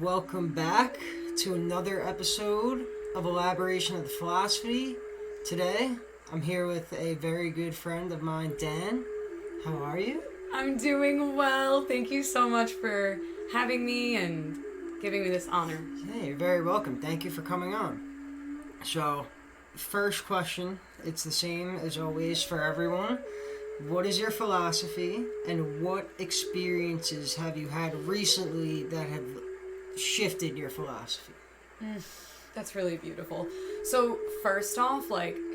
Welcome back to another episode of Elaboration of the Philosophy. Today, I'm here with a very good friend of mine, Dan. How are you? I'm doing well. Thank you so much for having me and giving me this honor. Yeah, you're very welcome. Thank you for coming on. So, first question, it's the same as always for everyone. What is your philosophy, and what experiences have you had recently that have shifted your philosophy? That's really beautiful. So first off,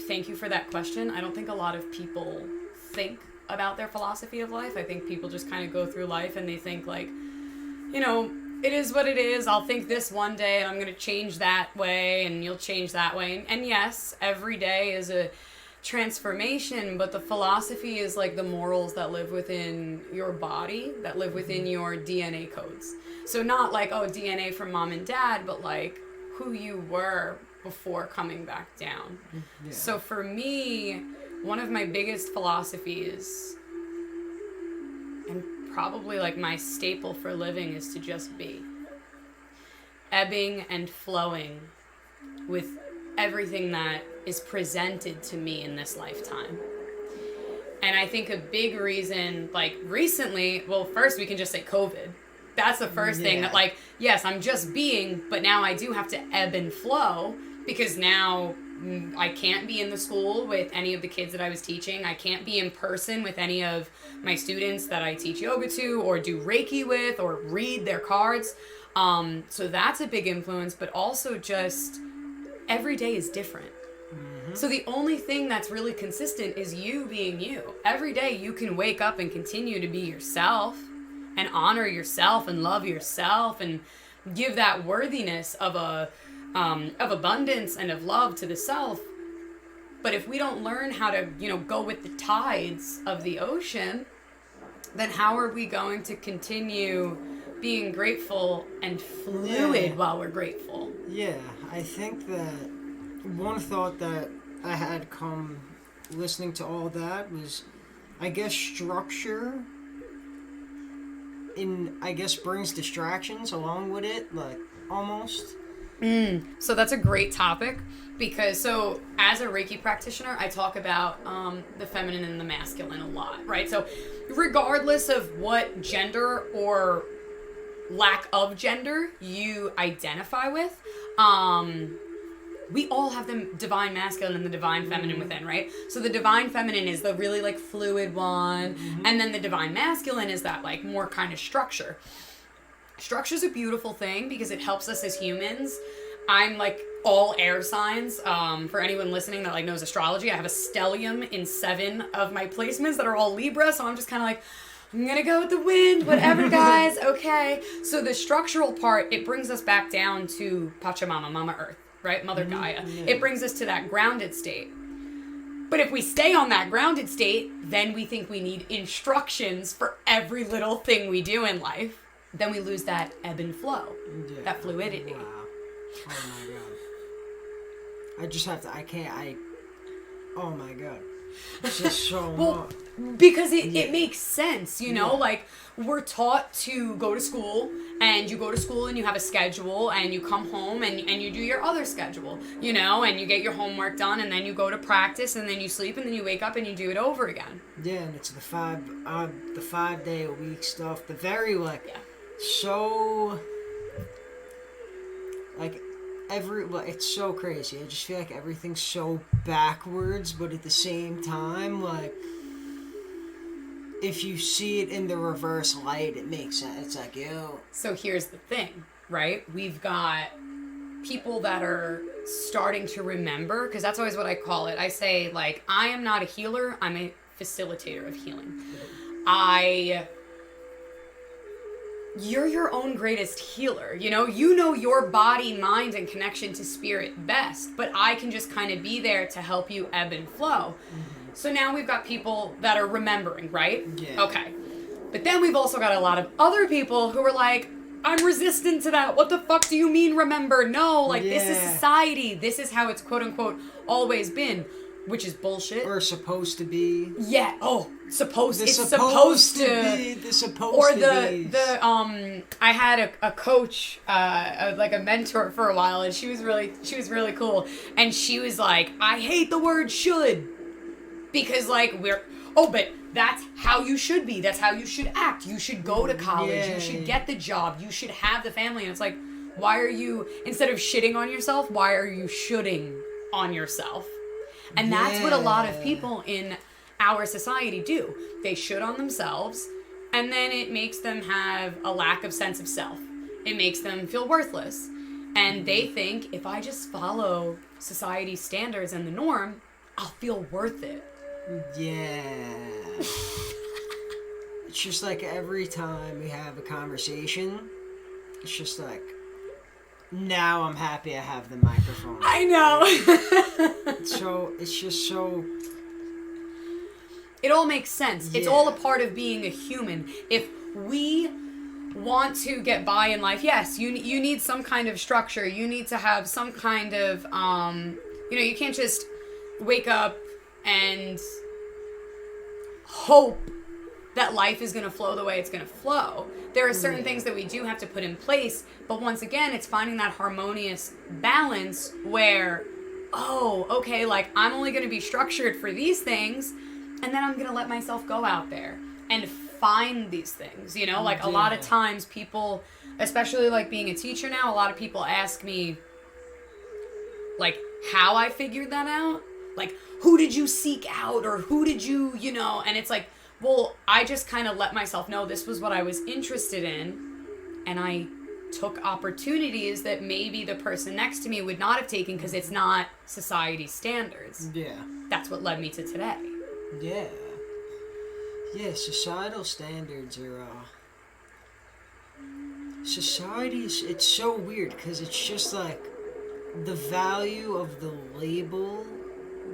thank you for that question. I don't think a lot of people think about their philosophy of life. I think people just kind of go through life and they think it is what it is. I'll think this one day and I'm going to change that way and you'll change that way. And yes, every day is a transformation, but the philosophy is like the morals that live within your body, that live within your DNA codes. So not like, DNA from mom and dad, but like who you were before coming back down. Yeah. So for me, one of my biggest philosophies, and probably like my staple for living, is to just be. Ebbing and flowing with everything that is presented to me in this lifetime. And I think a big reason, recently, well, first we can just say COVID. That's the first thing that, yes, I'm just being, but now I do have to ebb and flow because now I can't be in the school with any of the kids that I was teaching. I can't be in person with any of my students that I teach yoga to or do Reiki with or read their cards. So that's a big influence, but also just every day is different. Mm-hmm. So the only thing that's really consistent is you being you. Every day you can wake up and continue to be yourself and honor yourself and love yourself and give that worthiness of abundance and of love to the self. But if we don't learn how to, go with the tides of the ocean, then how are we going to continue being grateful and fluid while we're grateful? Yeah, I think that one thought that I had come listening to all that was, I guess, structure brings distractions along with it, almost. So that's a great topic because as a Reiki practitioner, I talk about the feminine and the masculine a lot, right? So regardless of what gender or lack of gender you identify with, we all have the divine masculine and the divine feminine within, right? So the divine feminine is the really fluid one, and then the divine masculine is that more kind of structure. Structure's a beautiful thing because it helps us as humans. I'm all air signs. For anyone listening that knows astrology, I have a stellium in 7 of my placements that are all Libra, so I'm just kind of I'm gonna go with the wind, whatever, guys. Okay. So the structural part, it brings us back down to Pachamama, Mama Earth, right? Mother Gaia. Yeah. It brings us to that grounded state. But if we stay on that grounded state, then we think we need instructions for every little thing we do in life. Then we lose that ebb and flow, that fluidity. Wow. Oh my God. Oh my God. It's just so much. Because it makes sense, we're taught to go to school, and you go to school and you have a schedule, and you come home and you do your other schedule, and you get your homework done, and then you go to practice, and then you sleep, and then you wake up and you do it over again. Yeah, and it's the 5 day a week stuff, the very so it's so crazy. I just feel like everything's so backwards, but at the same time, if you see it in the reverse light, it makes sense. It's yo. So here's the thing, right? We've got people that are starting to remember, because that's always what I call it. I say, I am not a healer, I'm a facilitator of healing. You're your own greatest healer. You know your body, mind, and connection to spirit best, but I can just kind of be there to help you ebb and flow. Mm-hmm. So now we've got people that are remembering, right? Yeah. Okay. But then we've also got a lot of other people who are I'm resistant to that. What the fuck do you mean remember? No, this is society. This is how it's quote unquote always been. which is bullshit. Or supposed to be. Yeah. Oh, it's supposed to. Be. The supposed or to the I had a coach, like a mentor for a while, and she was really cool, and she was like, I hate the word should, because like but that's how you should be. That's how you should act. You should go to college. Yeah. You should get the job. You should have the family. And it's like, why are you, instead of shitting on yourself, why are you shoulding on yourself? And that's what a lot of people in our society do. They should on themselves, and then it makes them have a lack of sense of self. It makes them feel worthless. And they think, if I just follow society's standards and the norm, I'll feel worth it. Yeah. It's just like every time we have a conversation, it's just like, now I'm happy I have the microphone. I know. So, it's just so... It all makes sense. It's all a part of being a human. If we want to get by in life, yes, you need some kind of structure. You need to have some kind of, you can't just wake up and hope that life is going to flow the way it's going to flow. There are certain things that we do have to put in place, but once again, it's finding that harmonious balance where, okay, like I'm only going to be structured for these things, and then I'm going to let myself go out there and find these things, Like a lot of times people, especially like being a teacher now, a lot of people ask me like how I figured that out. Like, who did you seek out, or who did you, and it's like, well, I just kind of let myself know this was what I was interested in, and I took opportunities that maybe the person next to me would not have taken because it's not society standards. Yeah. That's what led me to today. Yeah. Yeah, societal standards are, society's, it's so weird because it's just like the value of the label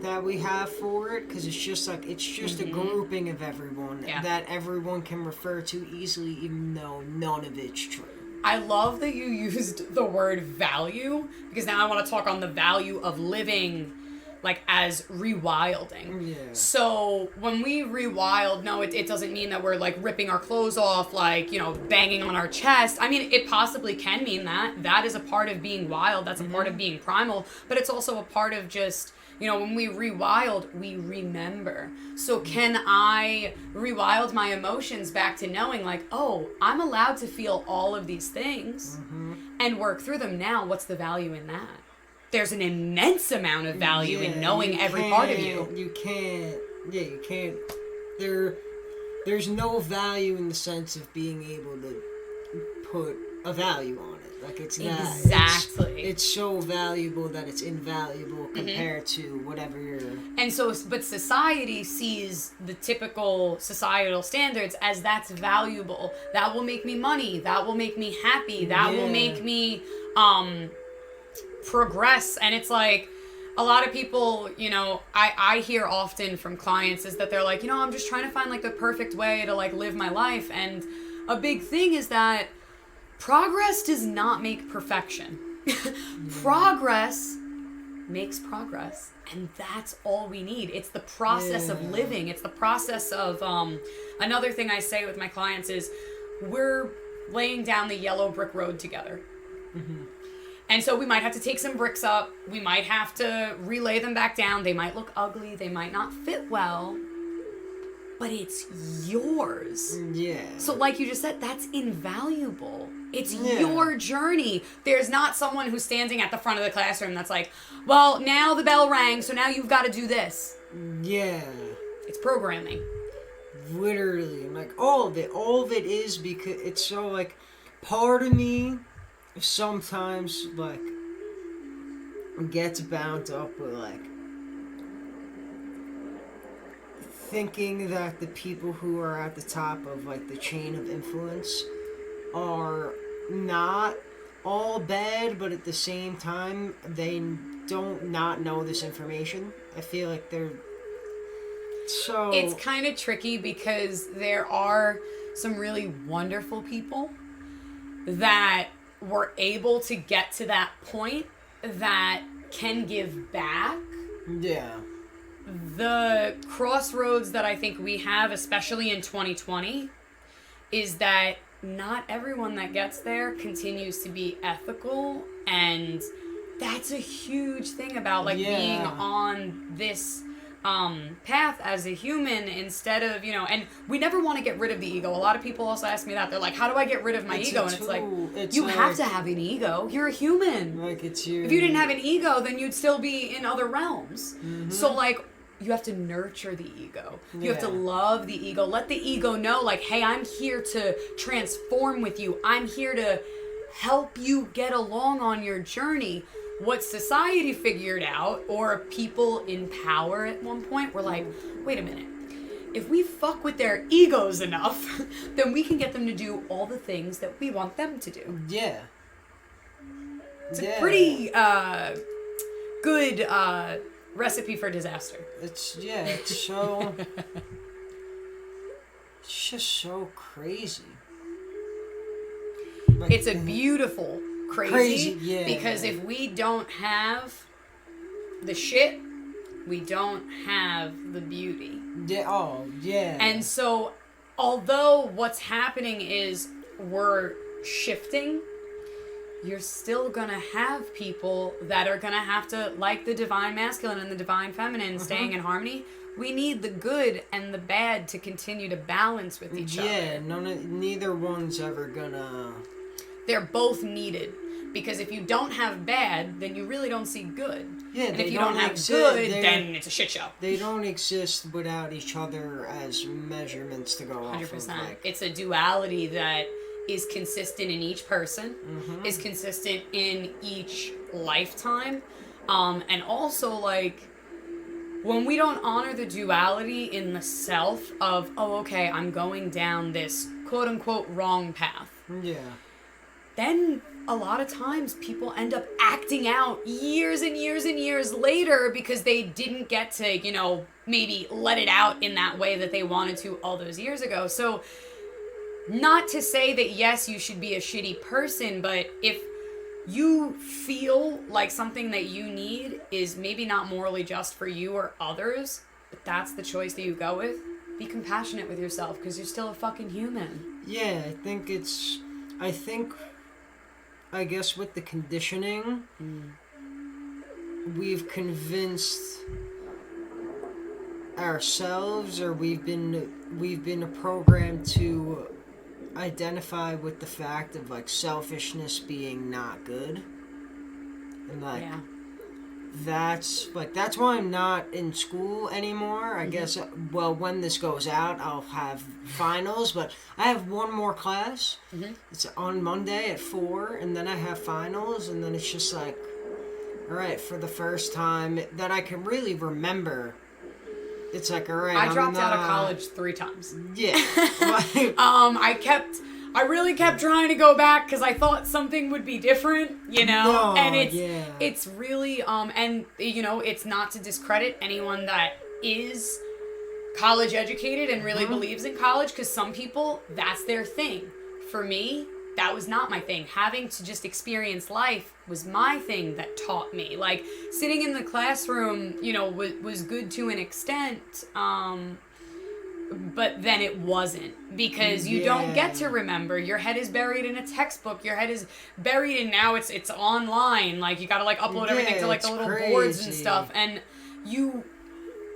that we have for it, because it's just like, it's just a grouping of everyone that everyone can refer to easily, even though none of it's true. I love that you used the word value, because now I want to talk on the value of living like as rewilding. Yeah. So when we rewild, no, it doesn't mean that we're like ripping our clothes off, like, banging on our chest. I mean, it possibly can mean that. That is a part of being wild. That's a part of being primal. But it's also a part of just, when we rewild, we remember. So can I rewild my emotions back to knowing like, I'm allowed to feel all of these things and work through them now. What's the value in that? There's an immense amount of value in knowing every part of you. You can't. There's no value in the sense of being able to put a value on it. Like, it's that. Exactly. It's so valuable that it's invaluable compared to whatever you're... And so, but society sees the typical societal standards as that's valuable. That will make me money. That will make me happy. That will make me, progress. And it's like, a lot of people, I hear often from clients is that they're like, I'm just trying to find like the perfect way to like live my life. And a big thing is that progress does not make perfection. Progress makes progress. And that's all we need. It's the process of living. It's the process of, another thing I say with my clients is, we're laying down the yellow brick road together. And so we might have to take some bricks up. We might have to relay them back down. They might look ugly. They might not fit well. But it's yours. Yeah. So like you just said, that's invaluable. It's your journey. There's not someone who's standing at the front of the classroom that's like, well, now the bell rang, so now you've got to do this. Yeah. It's programming. Literally. Like, all of it is because it's so, like, part of me sometimes, like, gets bound up with, like, thinking that the people who are at the top of, like, the chain of influence are not all bad, but at the same time, they don't not know this information. I feel like they're so... It's kind of tricky because there are some really wonderful people that were able to get to that point that can give back. Yeah. the crossroads that I think we have, especially in 2020, is that not everyone that gets there continues to be ethical, and that's a huge thing about like being on this path as a human instead of, you know, and we never want to get rid of the ego. A lot of people also ask me that. They're like, how do I get rid of my ego? And it's like, you have to have an ego. You're a human. Like, it's you. If you didn't have an ego, then you'd still be in other realms. So like, you have to nurture the ego. You have to love the ego. Let the ego know, like, hey, I'm here to transform with you. I'm here to help you get along on your journey. What society figured out, or people in power at one point, were like, wait a minute. If we fuck with their egos enough, then we can get them to do all the things that we want them to do. Yeah. It's a pretty good recipe for disaster. It's so... It's just so crazy. Like, it's a beautiful crazy because if we don't have the shit, we don't have the beauty. And so, although what's happening is we're shifting, you're still gonna have people that are gonna have to, like the divine masculine and the divine feminine, staying in harmony. We need the good and the bad to continue to balance with each other. Yeah, neither one's ever gonna... They're both needed. Because if you don't have bad, then you really don't see good. Yeah, and if you don't have good, then it's a shit show. They don't exist without each other as measurements to go 100%. Off of. Like, it's a duality that is consistent in each person, is consistent in each lifetime. And also, like, when we don't honor the duality in the self of, oh, okay, I'm going down this quote-unquote wrong path. Yeah. Then a lot of times people end up acting out years and years and years later because they didn't get to, you know, maybe let it out in that way that they wanted to all those years ago. So not to say that, yes, you should be a shitty person, but if you feel like something that you need is maybe not morally just for you or others, but that's the choice that you go with, be compassionate with yourself because you're still a fucking human. Yeah, I guess with the conditioning, we've convinced ourselves, or we've been programmed to identify with the fact of like selfishness being not good, and like that's why I'm not in school anymore. I guess, well, when this goes out, I'll have finals, but I have one more class. It's on Monday at 4, and then I have finals, and then it's just like, all right, for the first time that I can really remember, it's like, all right, I dropped out of college 3 times. Yeah. I really kept trying to go back because I thought something would be different, you know? And it's really, and, you know, it's not to discredit anyone that is college educated and really believes in college, because some people, that's their thing. For me, that was not my thing. Having to just experience life was my thing that taught me. Like, sitting in the classroom, you know, was good to an extent, but then it wasn't, because you don't get to remember. Your head is buried in a textbook. Your head is buried in, now it's online. Like, you gotta like upload everything to like the little boards and stuff, and you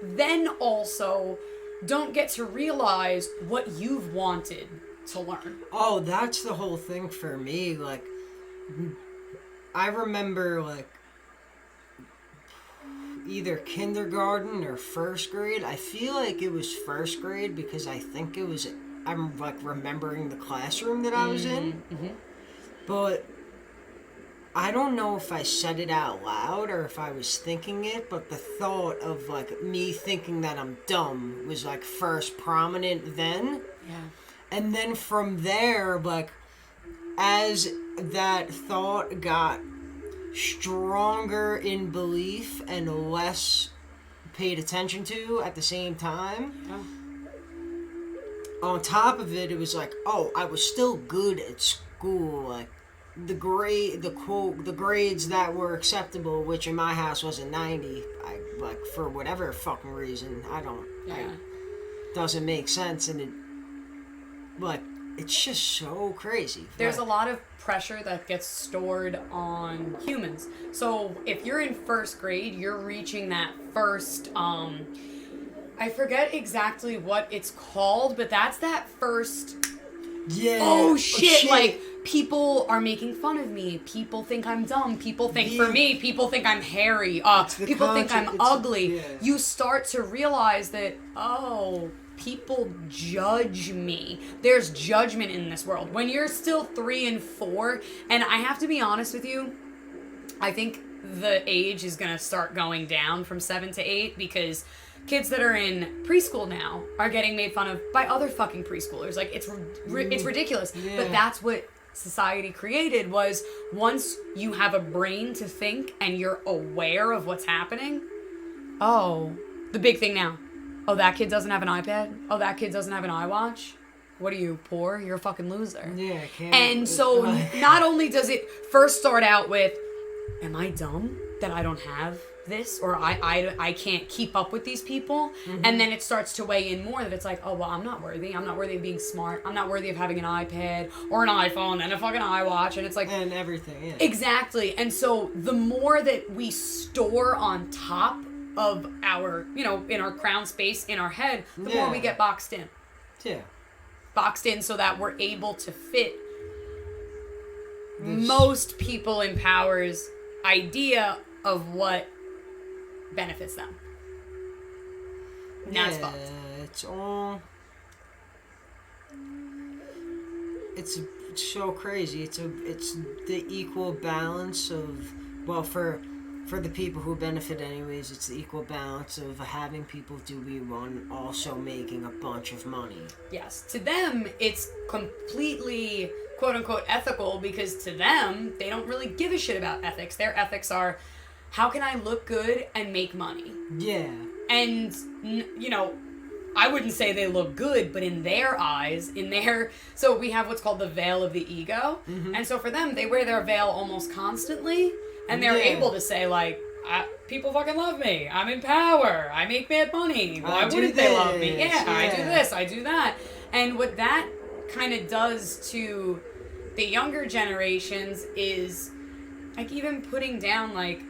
then also don't get to realize what you've wanted to learn. Oh, that's the whole thing for me. Like, I remember like either kindergarten or first grade. I feel like it was first grade because I think it was, I'm like remembering the classroom that I was in. But I don't know if I said it out loud or if I was thinking it, but the thought of like me thinking that I'm dumb was like first prominent then. Yeah. And then from there, like, as that thought got stronger in belief and less paid attention to at the same time, on top of it, it was like, oh, I was still good at school. Like, the grades that were acceptable, which in my house was a 90. I like for whatever fucking reason. Doesn't make sense, and it's just so crazy. There's a lot of pressure that gets stored on humans. So if you're in first grade, you're reaching that first, I forget exactly what it's called, but that's that first, oh shit, like, people are making fun of me. People think I'm dumb. People think people think I'm hairy. People think I'm ugly. Yeah. You start to realize that, people judge me. There's judgment in this world. When you're still 3 and 4, and I have to be honest with you, I think the age is going to start going down from 7 to 8 because kids that are in preschool now are getting made fun of by other fucking preschoolers. Like, it's ridiculous. Yeah. But that's what society created, was once you have a brain to think and you're aware of what's happening, the big thing now. Oh, that kid doesn't have an iPad? Oh, that kid doesn't have an iWatch? What are you, poor? You're a fucking loser. Yeah, I can't. And so not only does it first start out with, am I dumb that I don't have this? Or I can't keep up with these people? Mm-hmm. And then it starts to weigh in more that it's like, oh, well, I'm not worthy. I'm not worthy of being smart. I'm not worthy of having an iPad or an iPhone and a fucking iWatch. And it's like... And everything, yeah. Exactly. And so the more that we store on top of our, in our crown space in our head, the more we get boxed in. Yeah. Boxed in so that we're able to fit most people in power's idea of what benefits them. Now it's fucked. It's all... It's so crazy. It's the equal balance of... Well, for the people who benefit anyways, it's the equal balance of having people do one, also making a bunch of money. Yes. To them, it's completely, quote-unquote, ethical, because to them, they don't really give a shit about ethics. Their ethics are, how can I look good and make money? Yeah. And, I wouldn't say they look good, but in their eyes, so we have what's called the veil of the ego. Mm-hmm. And so for them, they wear their veil almost constantly. And they're able to say, like, people fucking love me. I'm in power. I make bad money. Why wouldn't they love me? Yeah, I do this. I do that. And what that kind of does to the younger generations is, like, even putting down, like,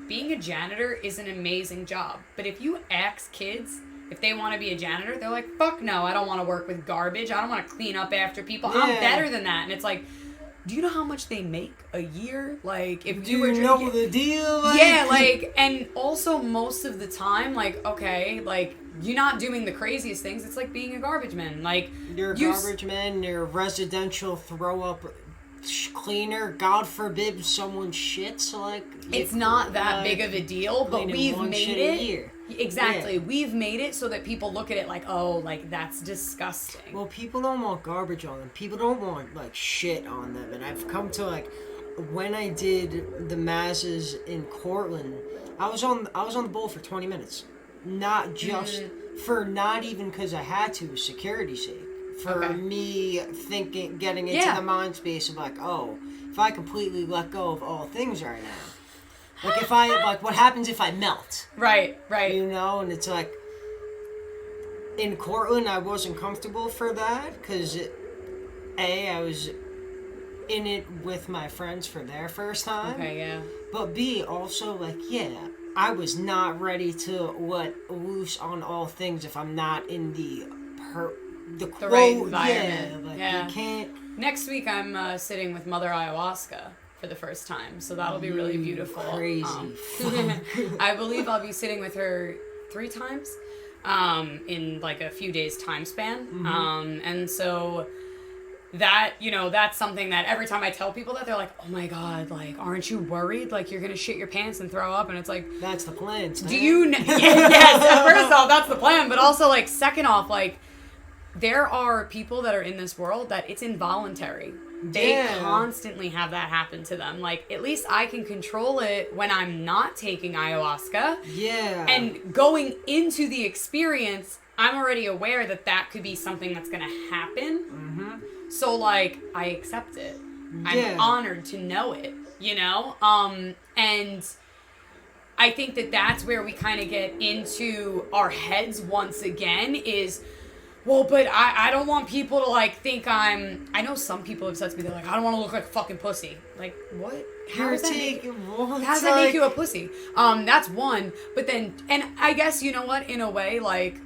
being a janitor is an amazing job. But if you ask kids if they want to be a janitor, they're like, fuck no, I don't want to work with garbage. I don't want to clean up after people. Yeah. I'm better than that. And it's like... Do you know how much they make a year? Like, if you were know the deal? Like? Yeah, like, and also most of the time, like, okay, like, you're not doing the craziest things. It's like being a garbage man. Like, you're a garbage man. You're a residential throw up cleaner. God forbid someone shits. Like, it's not that big of a deal, but we've made it. Exactly. Yeah. We've made it so that people look at it like, oh, like, that's disgusting. Well, people don't want garbage on them. People don't want, like, shit on them. And I've come to, like, when I did the masses in Cortland, I was on the bowl for 20 minutes. Not just not even because I had to, security's sake. For me getting into the mind space of, like, oh, if I completely let go of all things right now. Like, what happens if I melt? Right. And it's like, in Cortland, I wasn't comfortable for that, because, I was in it with my friends for their first time. Okay, yeah. But B, also, like, I was not ready to let loose on all things if I'm not in the right environment. Yeah, you can't... Next week, I'm sitting with Mother Ayahuasca for the first time, so that'll be really beautiful. Crazy. I believe I'll be sitting with her 3 times in like a few days time span. Mm-hmm. And so that, that's something that every time I tell people that, they're like, oh my God, like, aren't you worried? Like, you're gonna shit your pants and throw up? And it's like, that's the plan. Do you know? Yes, first off, that's the plan, but also, like, second off, like, there are people that are in this world that it's involuntary. They constantly have that happen to them. Like, at least I can control it when I'm not taking ayahuasca. Yeah. And going into the experience, I'm already aware that could be something that's going to happen. Mm-hmm. So, like, I accept it. I'm honored to know it, you know? And I think that that's where we kind of get into our heads once again is, well, but I don't want people to, like, think I know some people have said to me, they're like, I don't want to look like a fucking pussy. Like, what? How does that make you a pussy? That's one. But then, and I guess, you know what, in a way, like,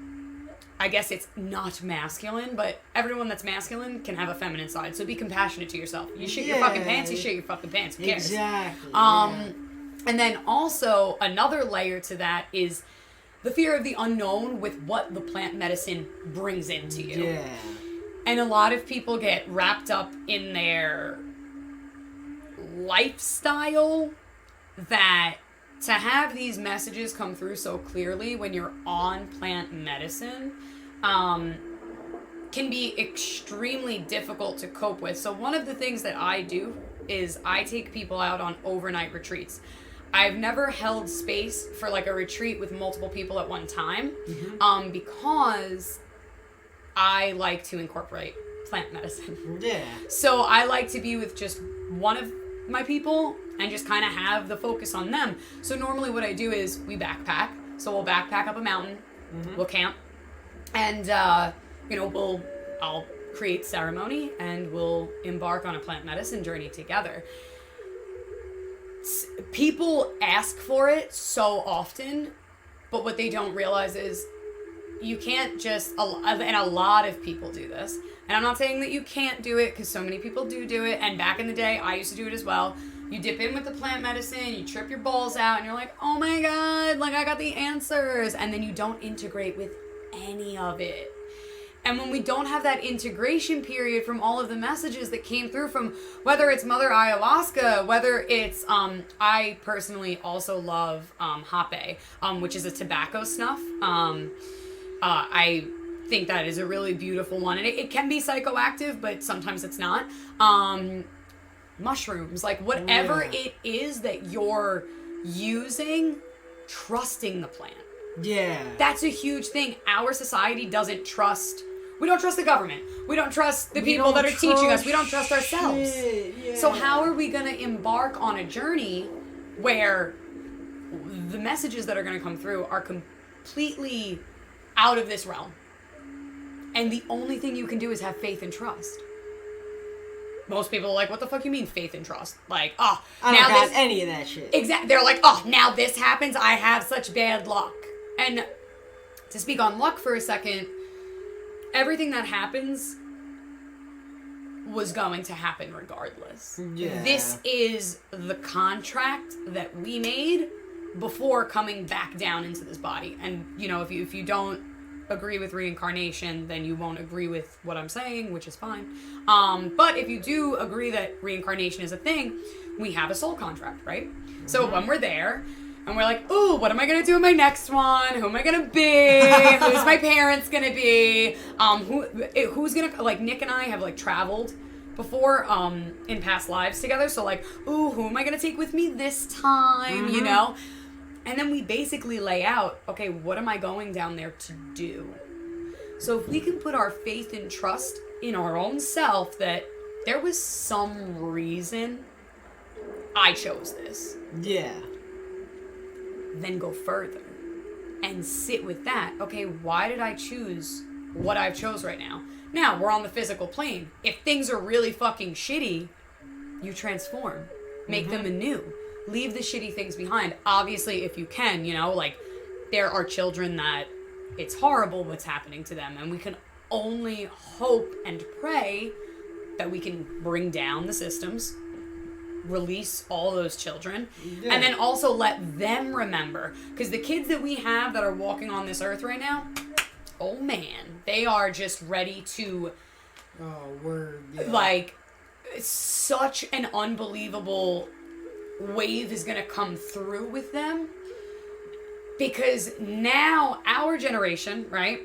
I guess it's not masculine, but everyone that's masculine can have a feminine side. So be compassionate to yourself. You shit your fucking pants, you shit your fucking pants. Who cares? Exactly. And then also another layer to that is the fear of the unknown with what the plant medicine brings into you. Yeah. And a lot of people get wrapped up in their lifestyle that to have these messages come through so clearly when you're on plant medicine can be extremely difficult to cope with. So one of the things that I do is I take people out on overnight retreats. I've never held space for like a retreat with multiple people at one time, because I like to incorporate plant medicine. Yeah. So I like to be with just one of my people and just kind of have the focus on them. So normally what I do is we backpack. So we'll backpack up a mountain, we'll camp, and I'll create ceremony and we'll embark on a plant medicine journey together. People ask for it so often, but what they don't realize is you can't just, and a lot of people do this, and I'm not saying that you can't do it because so many people do it, and back in the day I used to do it as well. You dip in with the plant medicine, you trip your balls out, and you're like, oh my god, like I got the answers, and then you don't integrate with any of it. And when we don't have that integration period from all of the messages that came through from whether it's Mother Ayahuasca, whether it's, I personally also love Hape, which is a tobacco snuff. I think that is a really beautiful one. And it can be psychoactive, but sometimes it's not. Mushrooms, like whatever it is that you're using, trusting the plant. Yeah. That's a huge thing. Our society doesn't trust. We don't trust the government. We don't trust the people that are teaching us. We don't trust ourselves. Yeah. So how are we going to embark on a journey where the messages that are going to come through are completely out of this realm? And the only thing you can do is have faith and trust. Most people are like, what the fuck you mean faith and trust? Like, I don't got any of that shit. Exactly. They're like, oh, now this happens. I have such bad luck. And to speak on luck for a second, everything that happens was going to happen regardless. Yeah. This is the contract that we made before coming back down into this body. And, you know, if you don't agree with reincarnation, then you won't agree with what I'm saying, which is fine. But if you do agree that reincarnation is a thing, we have a soul contract, right? Mm-hmm. So when we're there, and we're like, ooh, what am I going to do in my next one? Who am I going to be? Who's my parents going to be? Who's going to, like, Nick and I have, like, traveled before in past lives together. So, like, ooh, who am I going to take with me this time? You know? And then we basically lay out, okay, what am I going down there to do? So if we can put our faith and trust in our own self that there was some reason I chose this. Yeah. Then go further and sit with that. Okay, why did I choose what I've chose right now? Now, we're on the physical plane. If things are really fucking shitty, you transform. Make them anew. Leave the shitty things behind. Obviously, if you can, you know, like, there are children that it's horrible what's happening to them, and we can only hope and pray that we can bring down the systems, release all those children, and then also let them remember. Because the kids that we have that are walking on this earth right now, oh man, they are just ready to, like, such an unbelievable wave is going to come through with them. Because now our generation, right,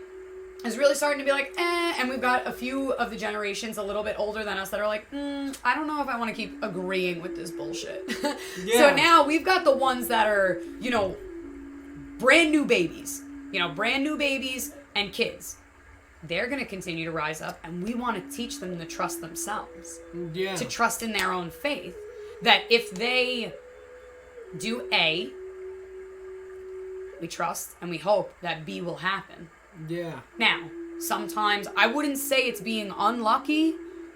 is really starting to be like, and we've got a few of the generations a little bit older than us that are like, I don't know if I want to keep agreeing with this bullshit. So now we've got the ones that are, you know, brand new babies and kids. they're going to continue to rise up, and we want to teach them to trust themselves. Yeah. To trust in their own faith. That if they do A, we trust and we hope that B will happen. Yeah. Now, sometimes, I wouldn't say it's being unlucky,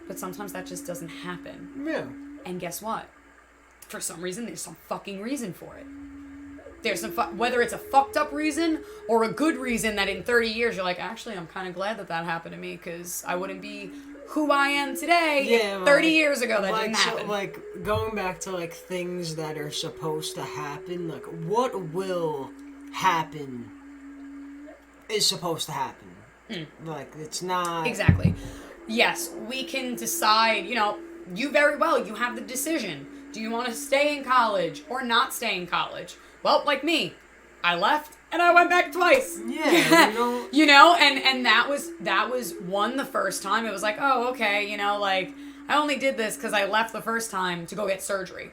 but sometimes that just doesn't happen. Yeah. And guess what? For some reason, there's some fucking reason for it. There's some, whether it's a fucked up reason or a good reason that in 30 years you're like, actually, I'm kind of glad that happened to me because I wouldn't be who I am today 30 years ago. That didn't happen. So, like, going back to, like, things that are supposed to happen, like, what will happen is supposed to happen. Like, it's not... Exactly. Yes, we can decide, you know, you have the decision. Do you want to stay in college or not stay in college? Well, like me, I left and I went back twice. Yeah, you know. You know, and that was one the first time. It was like, oh, okay, you know, like, I only did this because I left the first time to go get surgery.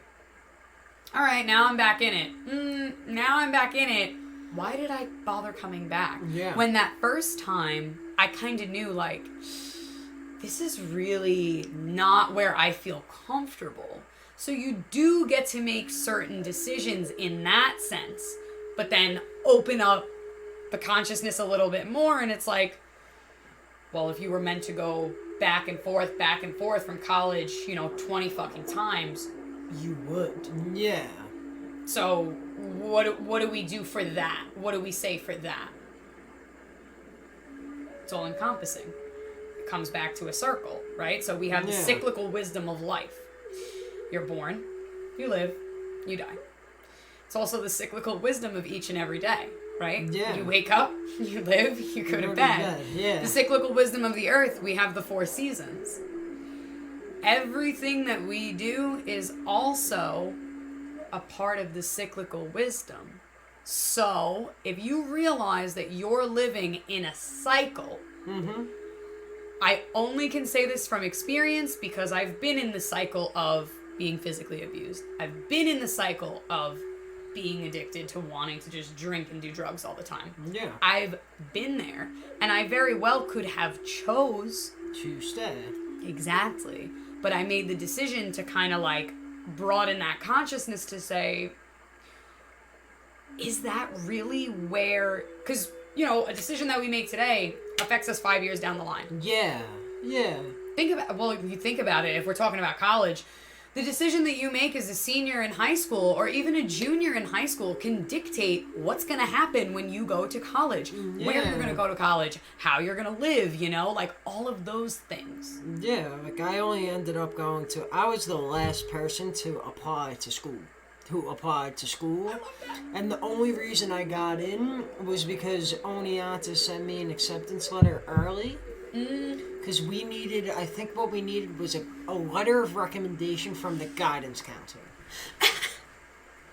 All right, now I'm back in it. Now I'm back in it. Why did I bother coming back? Yeah. When that first time, I kind of knew, like, this is really not where I feel comfortable. So you do get to make certain decisions in that sense, but then open up the consciousness a little bit more, and it's like, well, if you were meant to go back and forth from college, you know, 20 fucking times, you would. Yeah. So what do we do for that? What do we say for that? It's all encompassing. It comes back to a circle, right? So we have the cyclical wisdom of life. You're born, you live, you die. It's also the cyclical wisdom of each and every day, right? Yeah. You wake up, you live, you go to bed. Yeah. The cyclical wisdom of the earth, we have the 4 seasons. Everything that we do is also a part of the cyclical wisdom. So, if you realize that you're living in a cycle, I only can say this from experience because I've been in the cycle of being physically abused. I've been in the cycle of being addicted to wanting to just drink and do drugs all the time. Yeah. I've been there, and I very well could have chose to stay. Exactly. But I made the decision to kind of like broaden that consciousness to say, is that really where, because, you know, a decision that we make today affects us 5 years down the line. Yeah. If you think about it, if we're talking about college, the decision that you make as a senior in high school or even a junior in high school can dictate what's going to happen when you go to college, where you're going to go to college, how you're going to live, you know, like all of those things. Yeah, like I only ended up I was the last person to apply to school. And the only reason I got in was because Oneonta sent me an acceptance letter early. Because we needed, I think what we needed was a letter of recommendation from the guidance counselor.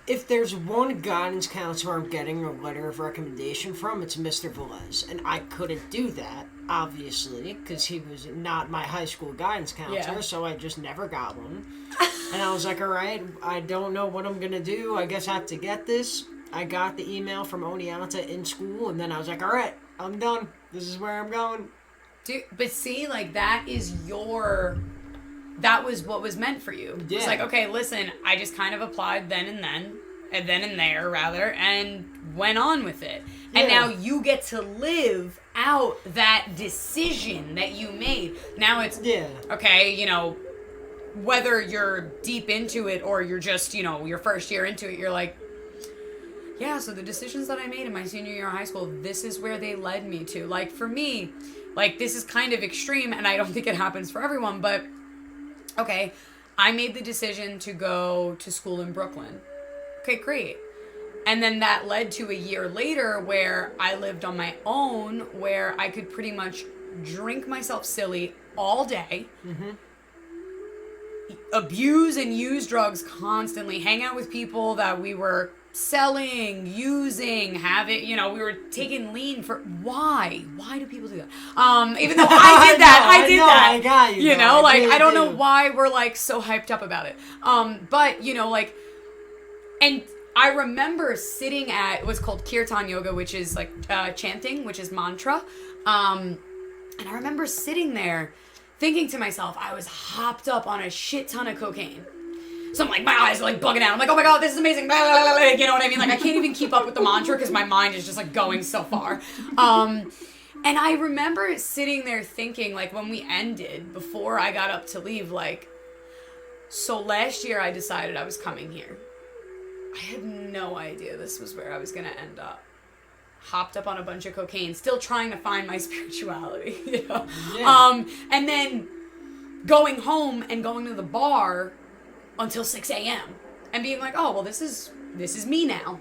If there's one guidance counselor I'm getting a letter of recommendation from, it's Mr. Velez. And I couldn't do that, obviously, because he was not my high school guidance counselor, so I just never got one. And I was like, all right, I don't know what I'm going to do. I guess I have to get this. I got the email from Oneonta in school, and then I was like, all right, I'm done. This is where I'm going. Dude, but see, like, that was what was meant for you. Yeah. It's like, okay, listen, I just kind of applied then and there, and went on with it. Yeah. And now you get to live out that decision that you made. Now it's, okay, you know, whether you're deep into it or you're just, you know, your first year into it, you're like, yeah, so the decisions that I made in my senior year of high school, this is where they led me to. Like, for me, like, this is kind of extreme, and I don't think it happens for everyone, but, okay, I made the decision to go to school in Brooklyn. Okay, great. And then that led to a year later where I lived on my own, where I could pretty much drink myself silly all day, abuse and use drugs constantly, hang out with people that we were selling, using, we were taking lean for, why do people do that? Even though I did that. I got you. You know, like, I don't know why we're, like, so hyped up about it. But, you know, like, and I remember sitting at what's called Kirtan Yoga, which is, like, chanting, which is mantra. And I remember sitting there thinking to myself, I was hopped up on a shit ton of cocaine. So I'm like, my eyes are like bugging out. I'm like, oh my God, this is amazing. You know what I mean? Like, I can't even keep up with the mantra because my mind is just like going so far. And I remember sitting there thinking, like, when we ended, before I got up to leave, like, so last year I decided I was coming here. I had no idea this was where I was going to end up. Hopped up on a bunch of cocaine, still trying to find my spirituality, you know? Yeah. And then going home and going to the bar until 6 a.m. and being like, oh, well, this is me now.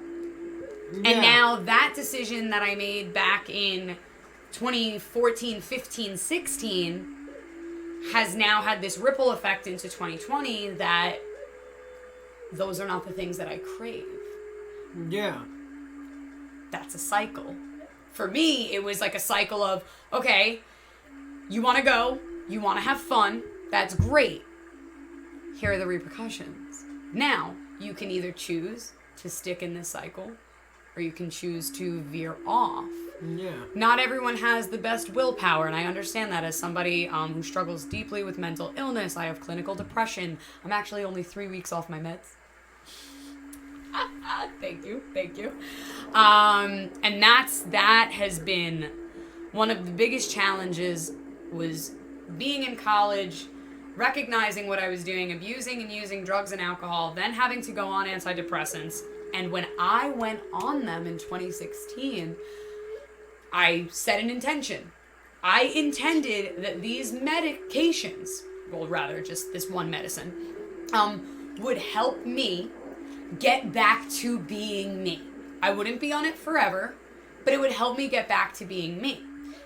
Yeah. And now that decision that I made back in 2014, 15, 16 has now had this ripple effect into 2020 that those are not the things that I crave. Yeah. That's a cycle. For me, it was like a cycle of, okay, you want to go, you want to have fun, that's great. Here are the repercussions. Now, you can either choose to stick in this cycle, or you can choose to veer off. Yeah. Not everyone has the best willpower, and I understand that as somebody who struggles deeply with mental illness. I have clinical depression. I'm actually only 3 weeks off my meds. Thank you. And that has been one of the biggest challenges, was being in college, recognizing what I was doing, abusing and using drugs and alcohol, then having to go on antidepressants. And when I went on them in 2016, I set an intention. I intended that these medications, well, rather just this one medicine, would help me get back to being me. I wouldn't be on it forever, but it would help me get back to being me.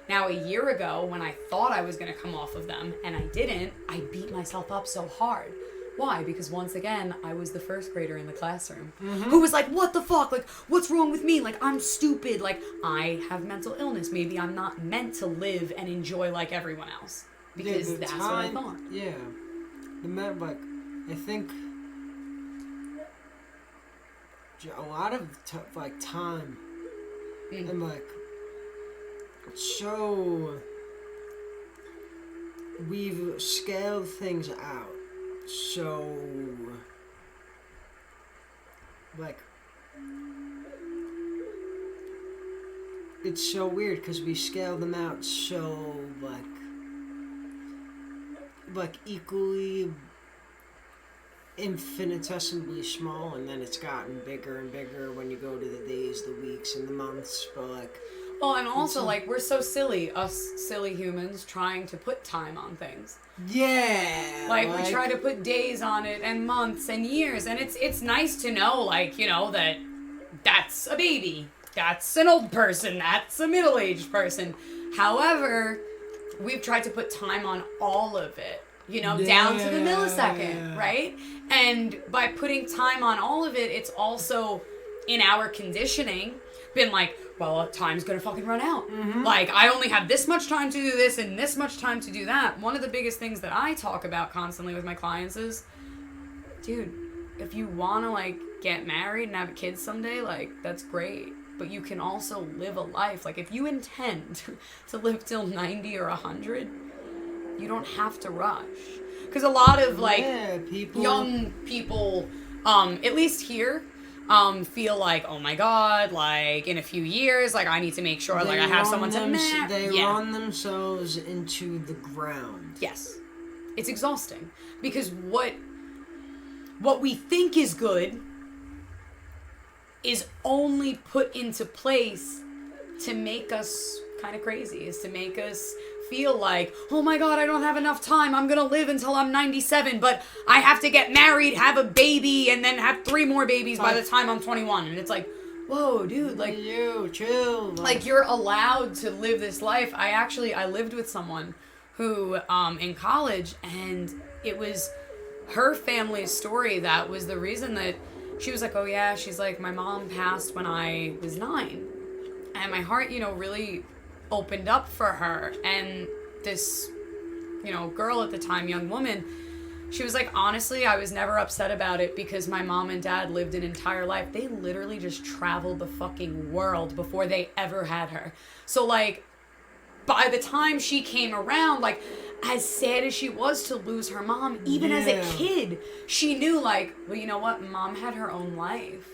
Now, a year ago, when I thought I was going to come off of them, and I didn't, I beat myself up so hard. Why? Because once again, I was the first grader in the classroom who was like, what the fuck? Like, what's wrong with me? Like, I'm stupid. Like, I have mental illness. Maybe I'm not meant to live and enjoy like everyone else. Because that's what I thought. Yeah. I think a lot of time and so we've scaled things out. So it's so weird because we scale them out so equally infinitesimally small, and then it's gotten bigger and bigger when you go to the days, the weeks, and the months. But well, and also we're so silly, us silly humans, trying to put time on things. Yeah. We try to put days on it and months and years, and it's nice to know, that that's a baby, that's an old person, that's a middle-aged person. However, we've tried to put time on all of it. Down to the millisecond, right? And by putting time on all of it, it's also in our conditioning been like, well, time's gonna fucking run out. I only have this much time to do this and this much time to do that. One of the biggest things that I talk about constantly with my clients is, dude, if you wanna get married and have kids someday, that's great. But you can also live a life. If you intend to live till 90 or 100, you don't have to rush. Because a lot of young people, at least here, feel like, oh my God, in a few years, I need to make sure I have someone to marry. They run themselves into the ground. Yes. It's exhausting. Because what we think is good is only put into place to make us kind of crazy, is to make us feel like, oh my God, I don't have enough time. I'm going to live until I'm 97, but I have to get married, have a baby, and then have 3 more babies by the time I'm 21. And it's whoa, dude, you chill. You're allowed to live this life. I lived with someone who, in college, and it was her family's story that was the reason that she was like, oh yeah, she's like, my mom passed when I was 9. And my heart, really opened up for her. And this, girl at the time, young woman, she was like, honestly, I was never upset about it because my mom and dad lived an entire life. They literally just traveled the fucking world before they ever had her. So by the time she came around, like, as sad as she was to lose her mom, even as a kid, she knew, like, well, you know what? Mom had her own life.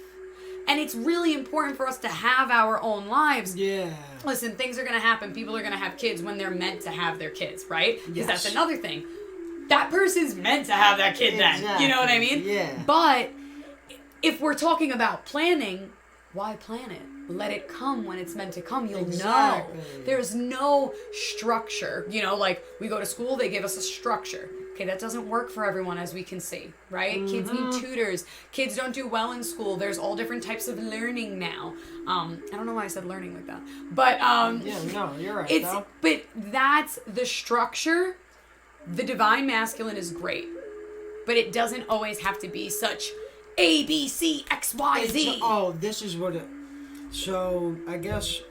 And it's really important for us to have our own lives. Yeah. Listen, things are going to happen. People are going to have kids when they're meant to have their kids, right? Because Yes. that's another thing. That person's meant to have that kid then. You know what I mean? Yeah. But if we're talking about planning, why plan it? Let it come when it's meant to come. You'll know. There's no structure. You know, like, we go to school, they give us a structure. Okay, that doesn't work for everyone, as we can see, right? Mm-hmm. Kids need tutors. Kids don't do well in school. There's all different types of learning now. I don't know why I said learning like that. But yeah, no, you're right. Though. But that's the structure. The divine masculine is great, but it doesn't always have to be such A, B, C, X, Y, Z. This is what it... So, I guess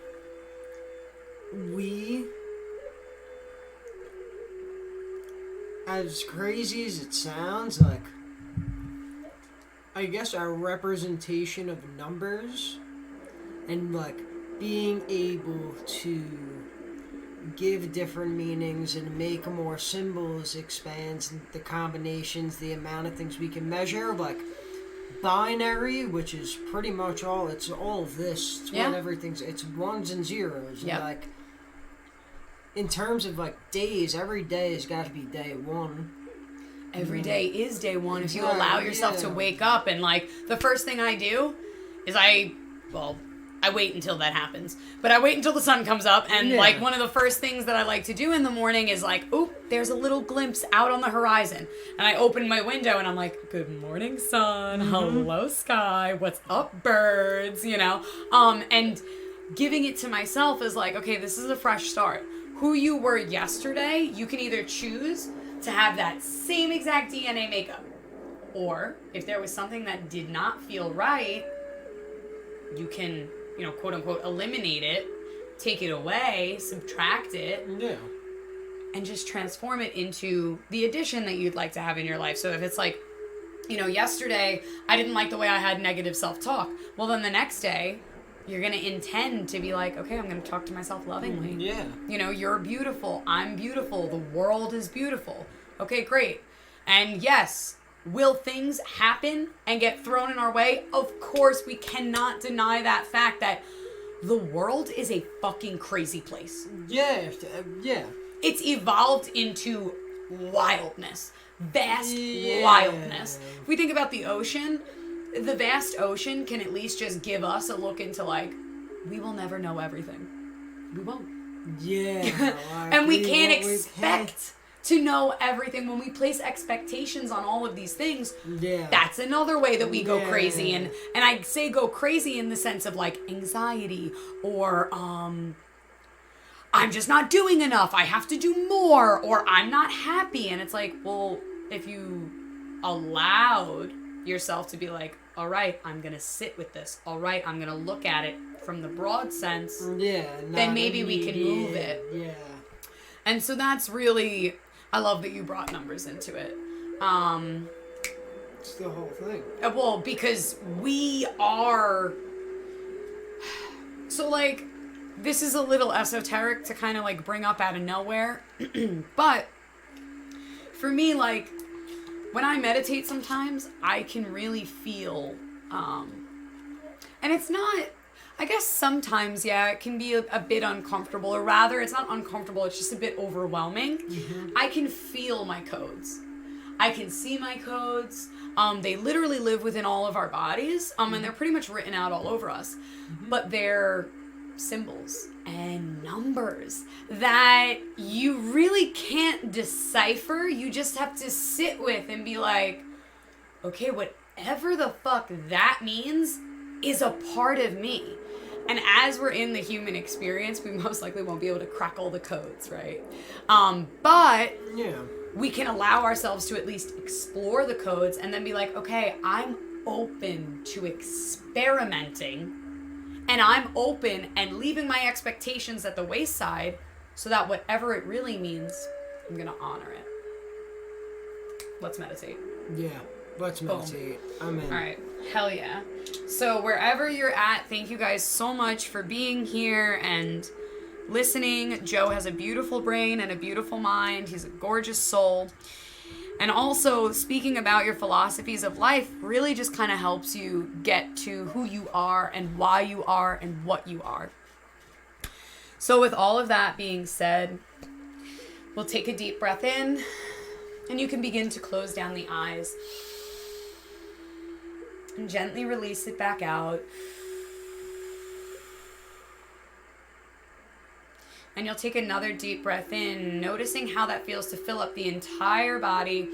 we... As crazy as it sounds, like, I guess our representation of numbers and, like, being able to give different meanings and make more symbols expands the combinations, the amount of things we can measure, like, binary, which is pretty much all, it's all of this. It's what everything's, it's ones and zeros. Yep. And, like, in terms of, like, days, every day has got to be day one. Every day is day one if you allow yourself to wake up. And, like, the first thing I do is I wait until that happens. But I wait until the sun comes up. And, like, one of the first things that I like to do in the morning is, like, oop, there's a little glimpse out on the horizon. And I open my window and I'm like, good morning, sun. Hello, sky. What's up, birds? You know? And giving it to myself is like, okay, this is a fresh start. Who you were yesterday, you can either choose to have that same exact DNA makeup, or if there was something that did not feel right, you can, you know, quote unquote, eliminate it, take it away, subtract it, and just transform it into the addition that you'd like to have in your life. So if it's like, you know, yesterday I didn't like the way I had negative self-talk, well, then the next day you're going to intend to be like, okay, I'm going to talk to myself lovingly. Yeah. You know, you're beautiful. I'm beautiful. The world is beautiful. Okay, great. And yes, will things happen and get thrown in our way? Of course, we cannot deny that fact that the world is a fucking crazy place. Yeah. It's evolved into wildness. Vast wildness. If we think about the ocean, the vast ocean can at least just give us a look into, like, we will never know everything. We won't. Yeah. And we can't expect to know everything. When we place expectations on all of these things, that's another way that we go crazy. And I say go crazy in the sense of, like, anxiety or I'm just not doing enough. I have to do more, or I'm not happy. And it's like, well, if you allowed yourself to be like, all right, I'm going to sit with this. All right, I'm going to look at it from the broad sense. Then maybe we can move it. Yeah. And so that's really, I love that you brought numbers into it. It's the whole thing. Well, because we are, so, like, this is a little esoteric to kind of, like, bring up out of nowhere. But for me, like, when I meditate sometimes, I can really feel, and it's not, I guess sometimes, it can be a bit uncomfortable, or rather, it's not uncomfortable, it's just a bit overwhelming. I can feel my codes. I can see my codes. They literally live within all of our bodies, and they're pretty much written out all over us. But they're symbols and numbers that you really can't decipher. You just have to sit with and be like, okay, whatever the fuck that means is a part of me. And as we're in the human experience, we most likely won't be able to crack all the codes, right? But we can allow ourselves to at least explore the codes and then be like, okay, I'm open to experimenting. And I'm open and leaving my expectations at the wayside so that whatever it really means, I'm going to honor it. Let's meditate. Yeah, let's meditate. I'm in. All right. Hell yeah. So wherever you're at, thank you guys so much for being here and listening, Joe has a beautiful brain and a beautiful mind. He's a gorgeous soul. And also, speaking about your philosophies of life really just kind of helps you get to who you are and why you are and what you are. So with all of that being said, we'll take a deep breath in, and you can begin to close down the eyes and gently release it back out. And you'll take another deep breath in, noticing how that feels to fill up the entire body,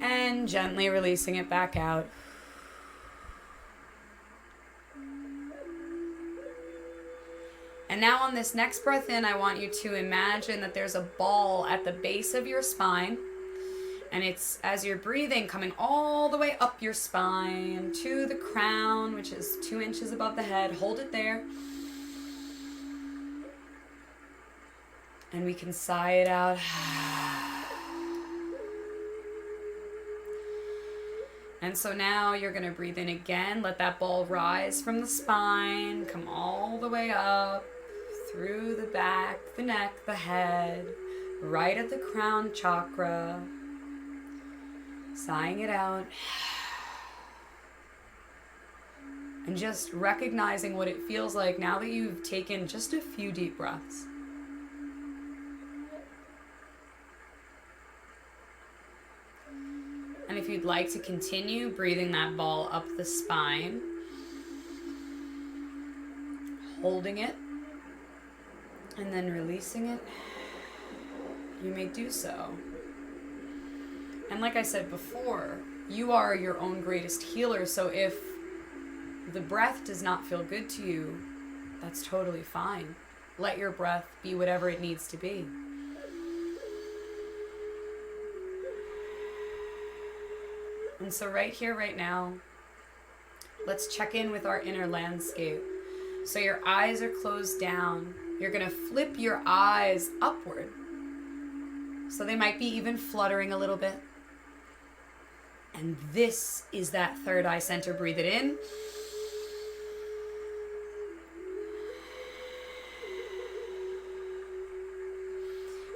and gently releasing it back out. And now on this next breath in, I want you to imagine that there's a ball at the base of your spine. And it's, as you're breathing, coming all the way up your spine to the crown, which is 2 inches above the head. Hold it there. And we can sigh it out. And so now you're going to breathe in again. Let that ball rise from the spine, come all the way up, through the back, the neck, the head, right at the crown chakra. Sighing it out. And just recognizing what it feels like now that you've taken just a few deep breaths. And if you'd like to continue breathing that ball up the spine, holding it, and then releasing it, you may do so. And like I said before, you are your own greatest healer, so if the breath does not feel good to you, that's totally fine. Let your breath be whatever it needs to be. And so right here, right now, let's check in with our inner landscape. So your eyes are closed down. You're going to flip your eyes upward. So they might be even fluttering a little bit. And this is that third eye center. Breathe it in.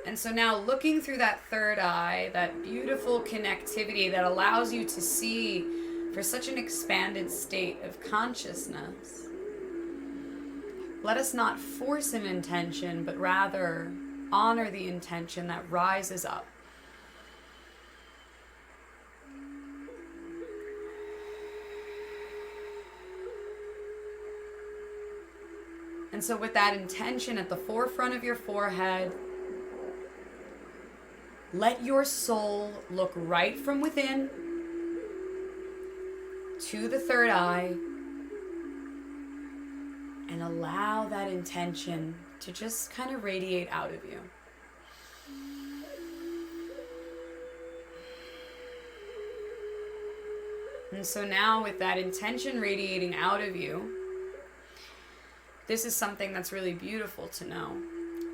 And so now looking through that third eye, that beautiful connectivity that allows you to see for such an expanded state of consciousness, let us not force an intention, but rather honor the intention that rises up. And so with that intention at the forefront of your forehead, let your soul look right from within to the third eye and allow that intention to just kind of radiate out of you. And so now with that intention radiating out of you, this is something that's really beautiful to know.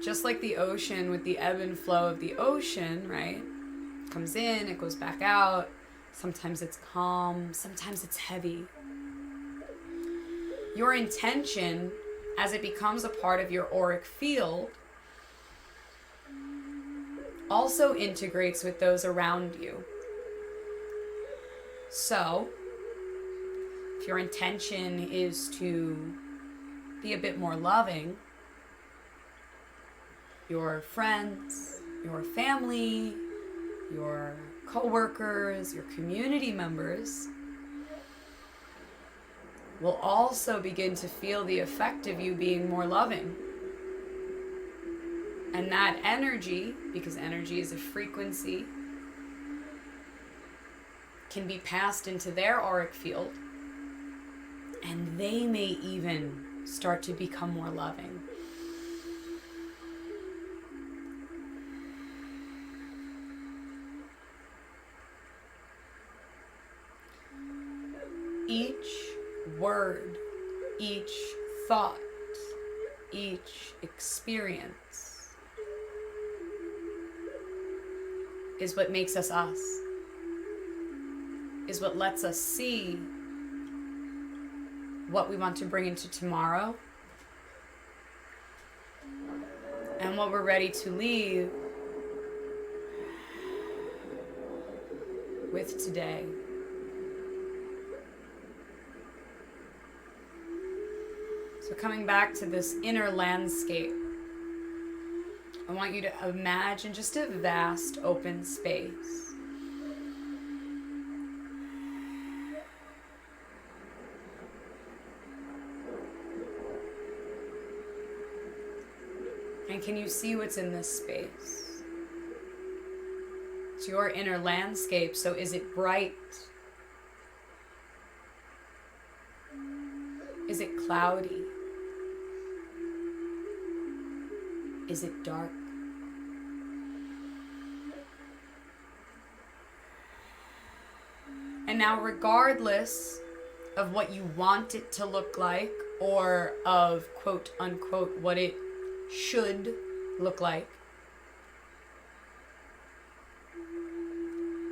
Just like the ocean, with the ebb and flow of the ocean, right? It comes in, it goes back out. Sometimes it's calm, sometimes it's heavy. Your intention, as it becomes a part of your auric field, also integrates with those around you. So, if your intention is to be a bit more loving, your friends, your family, your co-workers, your community members will also begin to feel the effect of you being more loving. And that energy, because energy is a frequency, can be passed into their auric field, and they may even start to become more loving. Each word, each thought, each experience is what makes us us, is what lets us see what we want to bring into tomorrow what we're ready to leave with today. So coming back to this inner landscape, I want you to imagine just a vast open space. And can you see what's in this space? It's your inner landscape, so is it bright? Is it cloudy? Is it dark? And now, regardless of what you want it to look like, or of quote unquote what it should look like,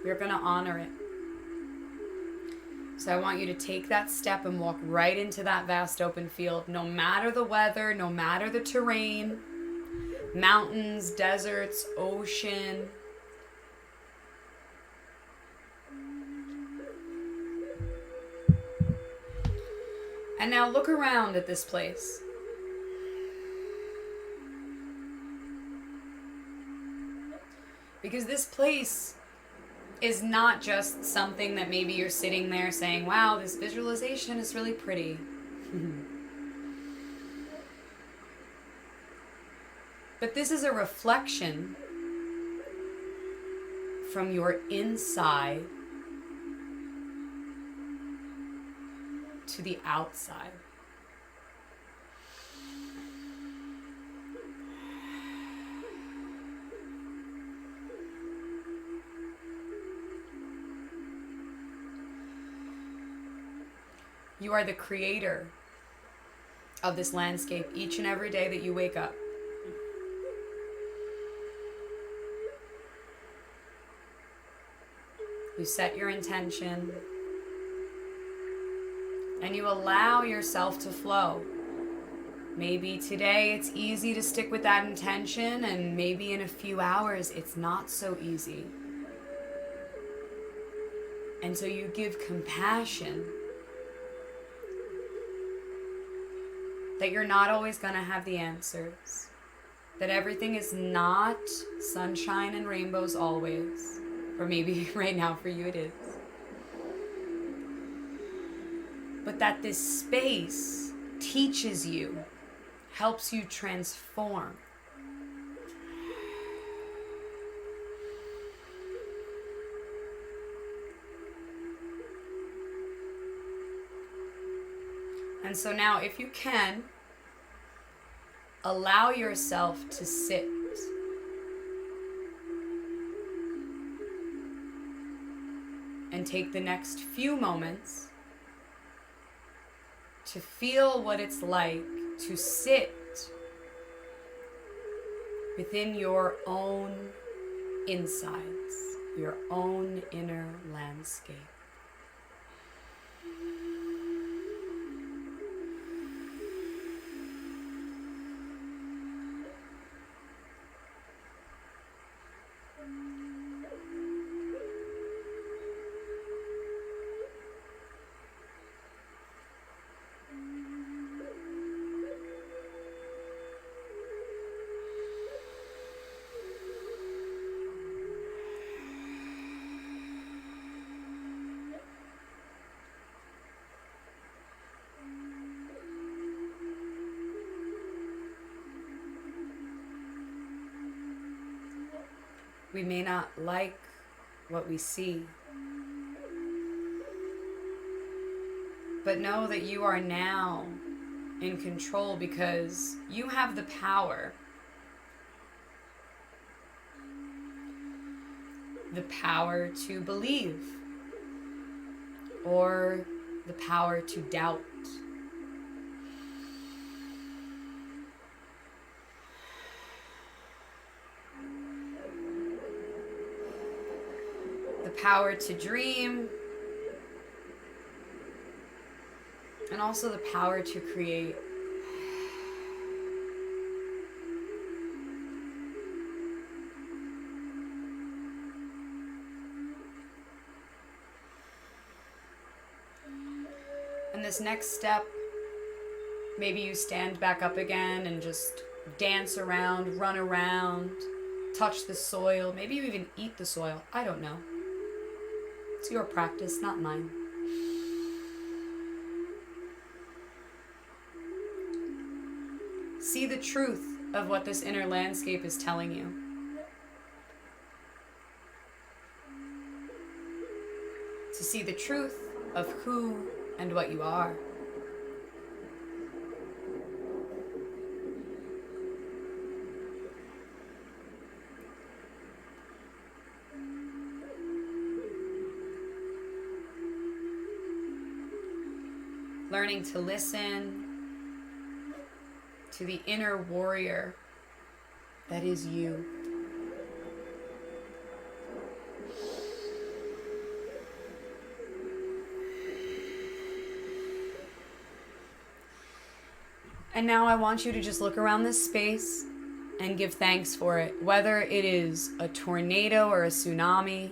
we're going to honor it. So I want you to take that step and walk right into that vast open field, no matter the weather, no matter the terrain, mountains, deserts, ocean. And now look around at this place. Because this place is not just something that maybe you're sitting there saying, wow, this visualization is really pretty. But this is a reflection from your inside to the outside. You are the creator of this landscape each and every day that you wake up. You set your intention and you allow yourself to flow. Maybe today it's easy to stick with that intention, and maybe in a few hours it's not so easy. And so you give compassion that you're not always going to have the answers, that everything is not sunshine and rainbows always, or maybe right now for you it is. But that this space teaches you, helps you transform. And so now, if you can, allow yourself to sit. And take the next few moments to feel what it's like to sit within your own insides, your own inner landscape. We may not like what we see, but know that you are now in control because you have the power. The power to believe, or the power to doubt. The power to dream, and also the power to create. And this next step, maybe you stand back up again and just dance around, run around, touch the soil. Maybe you even eat the soil. I don't know. It's your practice, not mine. See the truth of what this inner landscape is telling you. To see the truth of who and what you are. Learning to listen to the inner warrior that is you. And now I want you to just look around this space and give thanks for it. Whether it is a tornado or a tsunami,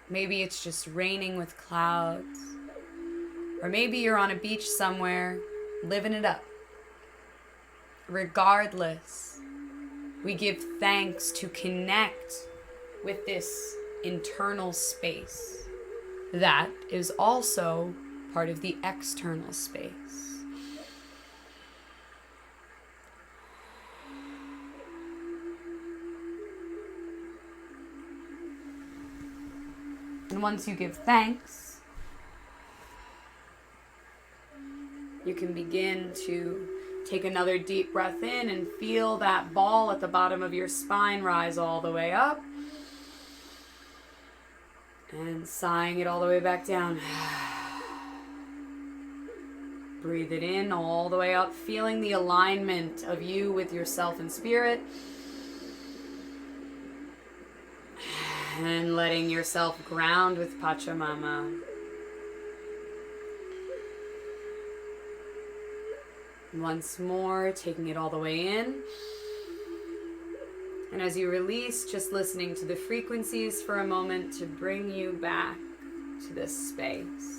maybe it's just raining with clouds, or maybe you're on a beach somewhere living it up. Regardless, we give thanks to connect with this internal space that is also part of the external space. And once you give thanks, you can begin to take another deep breath in and feel that ball at the bottom of your spine rise all the way up. And sighing it all the way back down. Breathe it in all the way up, feeling the alignment of you with yourself and spirit. And letting yourself ground with Pachamama. Once more, taking it all the way in. And as you release, just listening to the frequencies for a moment to bring you back to this space.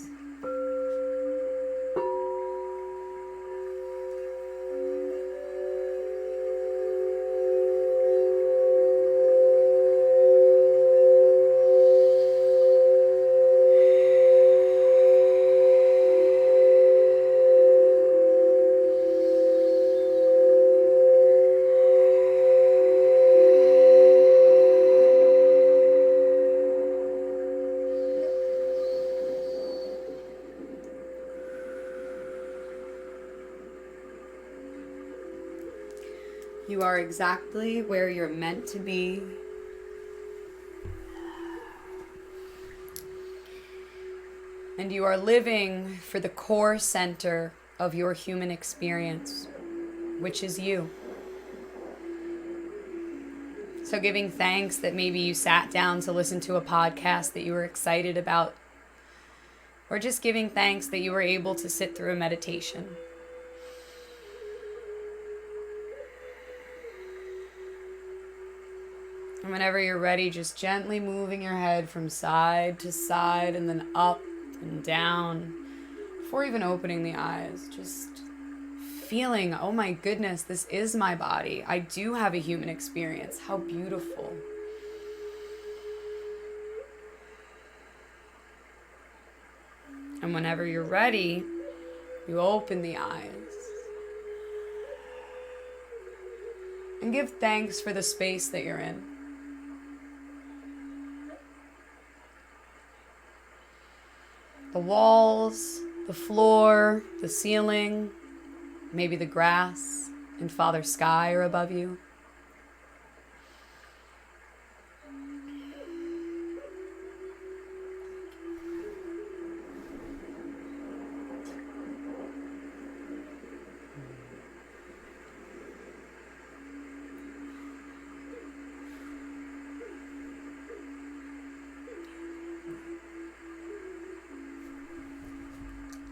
You are exactly where you're meant to be. And you are living for the core center of your human experience, which is you. So giving thanks that maybe you sat down to listen to a podcast that you were excited about, or just giving thanks that you were able to sit through a meditation. And whenever you're ready, just gently moving your head from side to side and then up and down before even opening the eyes. Just feeling, oh my goodness, this is my body. I do have a human experience. How beautiful. And whenever you're ready, you open the eyes. And give thanks for the space that you're in. The walls, the floor, the ceiling, maybe the grass and Father Sky are above you.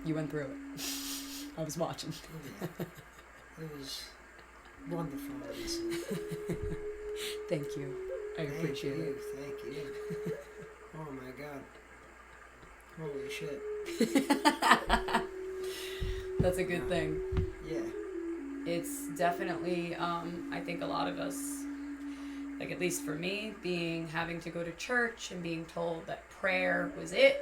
You went through it. I was watching. Yeah. It was wonderful. Thank you. I appreciate it. Thank you. Oh my God. Holy shit. That's a good thing. Yeah. It's definitely, I think a lot of us, like at least for me, having to go to church and being told that prayer was it.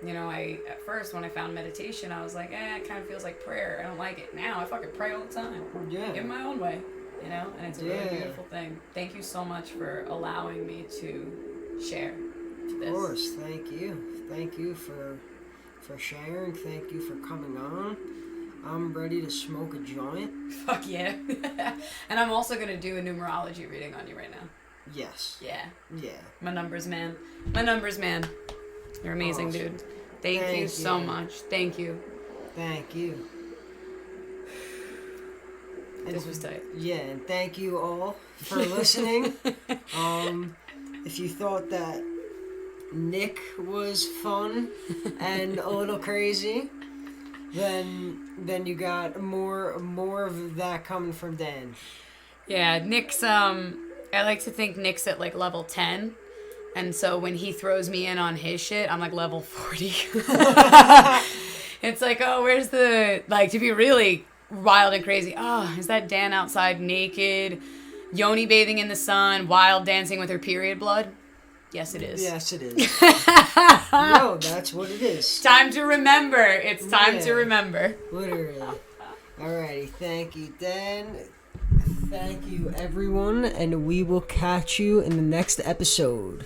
You know, at first when I found meditation, I was like, it kind of feels like prayer. I don't like it. Now I fucking pray all the time. Yeah. In my own way, you know, and it's a really beautiful thing. Thank you so much for allowing me to share this. Of course, thank you. Thank you for sharing. Thank you for coming on. I'm ready to smoke a joint. Fuck yeah. And I'm also going to do a numerology reading on you right now. Yes. Yeah. Yeah. My numbers, man. You're amazing, awesome. Dude. Thank you so much. Thank you. Thank you. This was tight. Yeah, and thank you all for listening. If you thought that Nick was fun and a little crazy, then you got more of that coming from Dan. Yeah, Nick's I like to think Nick's at like level 10. And so when he throws me in on his shit, I'm like level 40. It's like, oh, where's the, like, to be really wild and crazy. Oh, is that Dan outside naked, yoni bathing in the sun, wild dancing with her period blood? Yes, it is. Yes, it is. No, that's what it is. Time to remember. It's time to remember. Literally. Alrighty, thank you, Dan. Thank you, everyone, and we will catch you in the next episode.